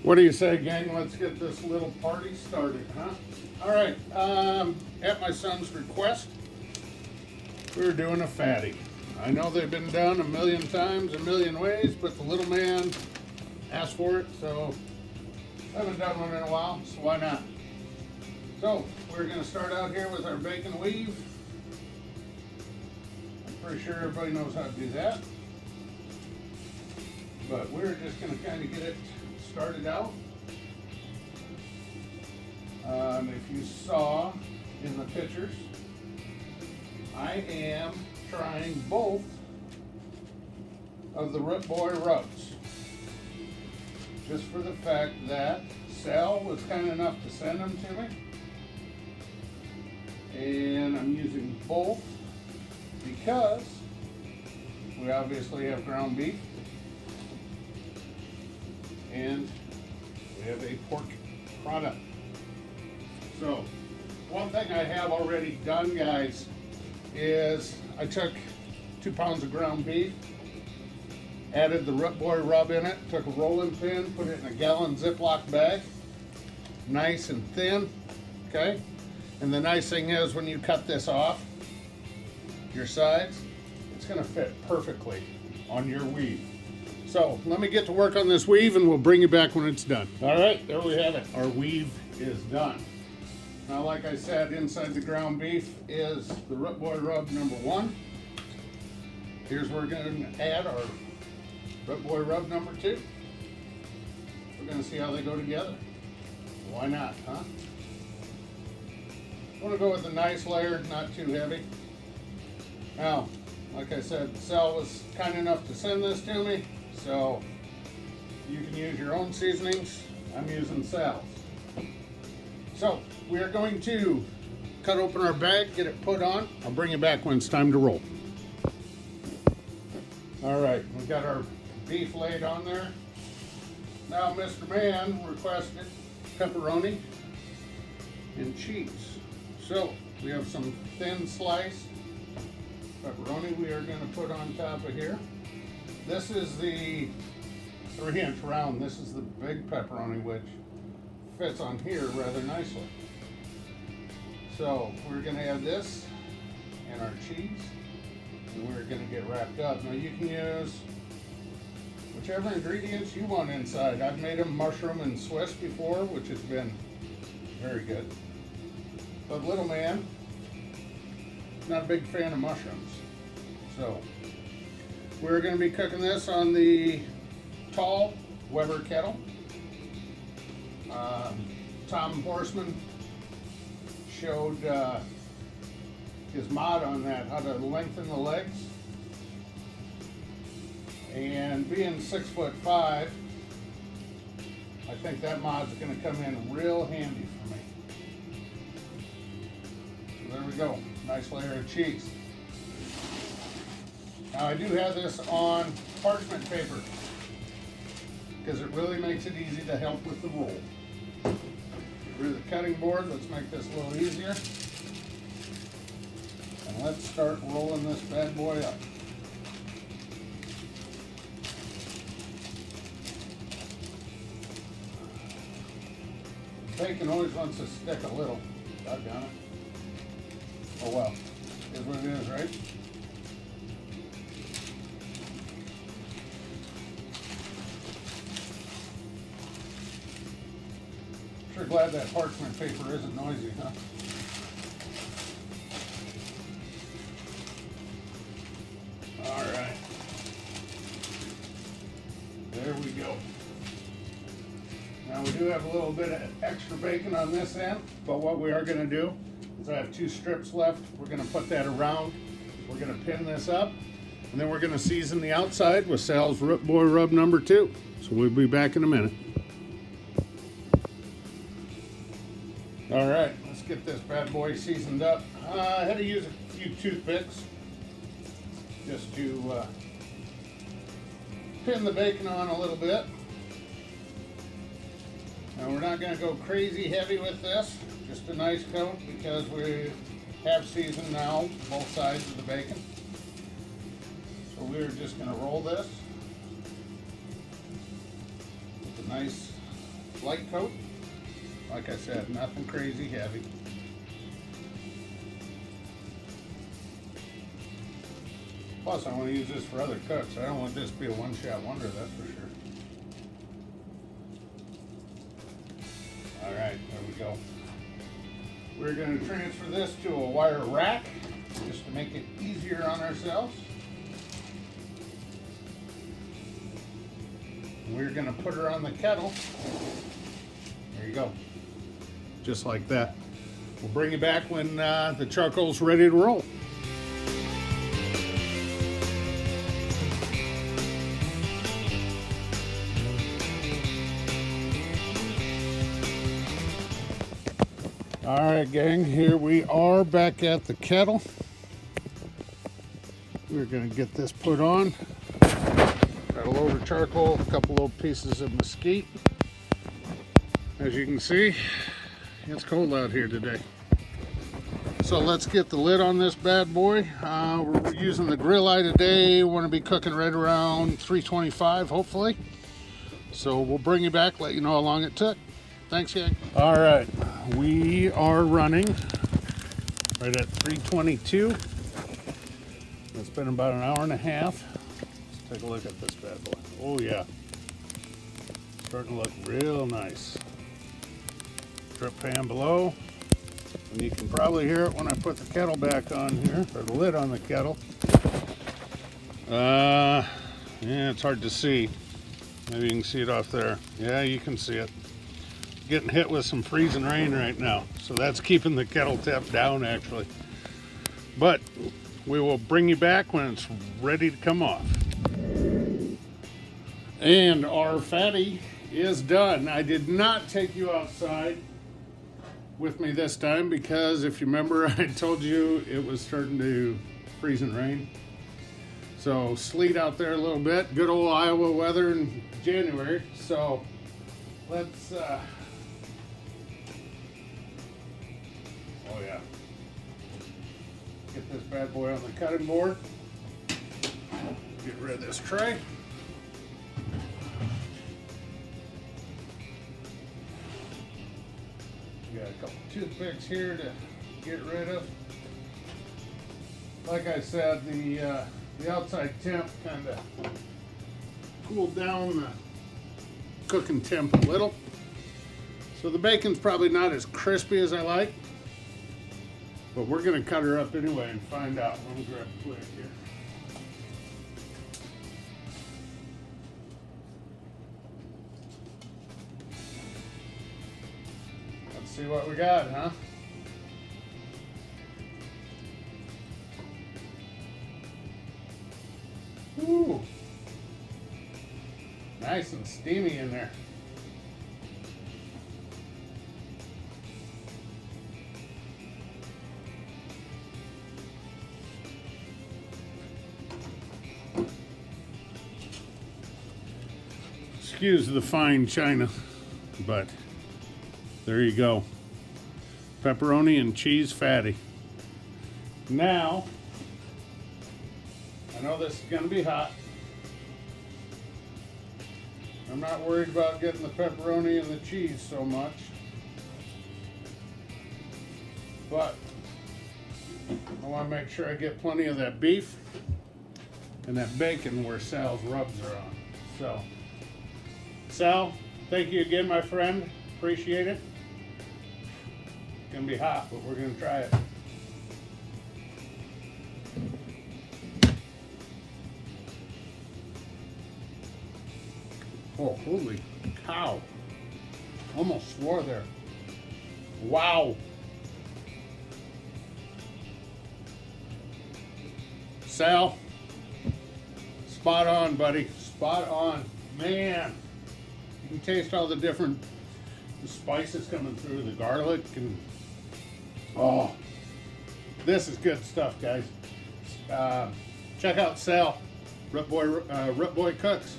What do you say, gang? Let's get this little party started, huh? All right, at my son's request, we're doing a fatty. I know they've been done a million times, a million ways, but the little man asked for it, so I haven't done one in a while, so why not? So, we're gonna start out here with our bacon weave. I'm pretty sure everybody knows how to do that. But we're just gonna kind of get it started out. If you saw in the pictures, I am trying both of the Root Boy rubs. Just for the fact that Sal was kind enough to send them to me. And I'm using both because we obviously have ground beef and we have a pork product. So one thing I have already done, guys, is I took 2 pounds of ground beef, added the Root Boy rub in it, took a rolling pin, put it in a gallon Ziploc bag, nice and thin, okay? And the nice thing is when you cut this off, your sides, it's gonna fit perfectly on your weave. So let me get to work on this weave and we'll bring you back when it's done. All right, there we have it. Our weave is done. Now, like I said, inside the ground beef is the Root Boy rub number 1. Here's where we're gonna add our Root Boy rub number 2. We're gonna see how they go together. Why not, huh? I want to go with a nice layer, not too heavy. Now, like I said, Sal was kind enough to send this to me, so you can use your own seasonings. I'm using Sal's. So, we are going to cut open our bag, get it put on. I'll bring you back when it's time to roll. All right, we got our beef laid on there. Now, Mr. Man requested pepperoni and cheese. So, we have some thin sliced pepperoni we are going to put on top of here. This is the 3-inch round. This is the big pepperoni, which fits on here rather nicely. So, we're going to add this and our cheese, and we're going to get wrapped up. Now, you can use whichever ingredients you want inside. I've made them mushroom and Swiss before, which has been very good. But little man, not a big fan of mushrooms. So we're going to be cooking this on the tall Weber kettle. Tom Horseman showed his mod on that, how to lengthen the legs. And being 6'5", I think that mod's going to come in real handy for me. There we go, nice layer of cheese. Now I do have this on parchment paper because it really makes it easy to help with the roll. Get rid of the cutting board, let's make this a little easier. And let's start rolling this bad boy up. Bacon always wants to stick a little, doggone it. Oh well, is what it is, right? Sure glad that parchment paper isn't noisy, huh? All right. There we go. Now we do have a little bit of extra bacon on this end, but what we are going to do is I have 2 strips left. We're going to put that around. We're going to pin this up, and then we're going to season the outside with Sal's Root Boy rub number 2. So we'll be back in a minute. All right, let's get this bad boy seasoned up. I had to use a few toothpicks just to pin the bacon on a little bit. Now we're not going to go crazy heavy with this, just a nice coat because we have seasoned now both sides of the bacon. So we're just going to roll this with a nice light coat. Like I said, nothing crazy heavy. Plus, I want to use this for other cuts. I don't want this to be a one-shot wonder, that's for sure. All right, there we go. We're going to transfer this to a wire rack just to make it easier on ourselves. We're going to put her on the kettle. There you go. Just like that. We'll bring you back when the charcoal's ready to roll. All right, gang, here we are back at the kettle. We're gonna get this put on. Got a load of charcoal, a couple little pieces of mesquite. As you can see, it's cold out here today. So let's get the lid on this bad boy. We're using the grill eye today. Want to be cooking right around 325, hopefully. So we'll bring you back, let you know how long it took. Thanks, gang. All right, we are running right at 322. It's been about an hour and a half. Let's take a look at this bad boy. Oh yeah, starting to look real nice. Drip pan below, and you can probably hear it when I put the kettle back on here, or the lid on the kettle. Yeah, it's hard to see. Maybe you can see it off there. Yeah, you can see it. Getting hit with some freezing rain right now, so that's keeping the kettle tip down actually. But we will bring you back when it's ready to come off. And our fatty is done. I did not take you outside with me this time because if you remember, I told you it was starting to freeze and rain. So sleet out there a little bit. Good old Iowa weather in January. So let's oh yeah, get this bad boy on the cutting board. Get rid of this tray. We got a couple toothpicks here to get rid of. Like I said, the outside temp kind of cooled down the cooking temp a little. So the bacon's probably not as crispy as I like. But we're going to cut her up anyway and find out. Let me grab a plate here. Let's see what we got, huh? Ooh. Nice and steamy in there. Excuse the fine china, but there you go. Pepperoni and cheese fatty. Now, I know this is going to be hot. I'm not worried about getting the pepperoni and the cheese so much, but I want to make sure I get plenty of that beef and that bacon where Sal's rubs are on. So, Sal, thank you again, my friend. Appreciate it. It's gonna be hot, but we're gonna try it. Oh, holy cow. Almost swore there. Wow. Sal, spot on, buddy. Spot on. Man. You can taste all the different spices coming through, the garlic, and oh, this is good stuff, guys. Check out Sal, Rut Boy Cooks.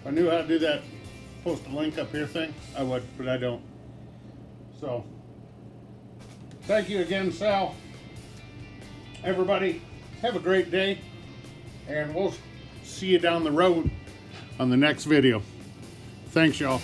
If I knew how to do that post a link up here thing, I would, but I don't. So, thank you again, Sal. Everybody, have a great day, and we'll see you down the road on the next video. Thanks, y'all.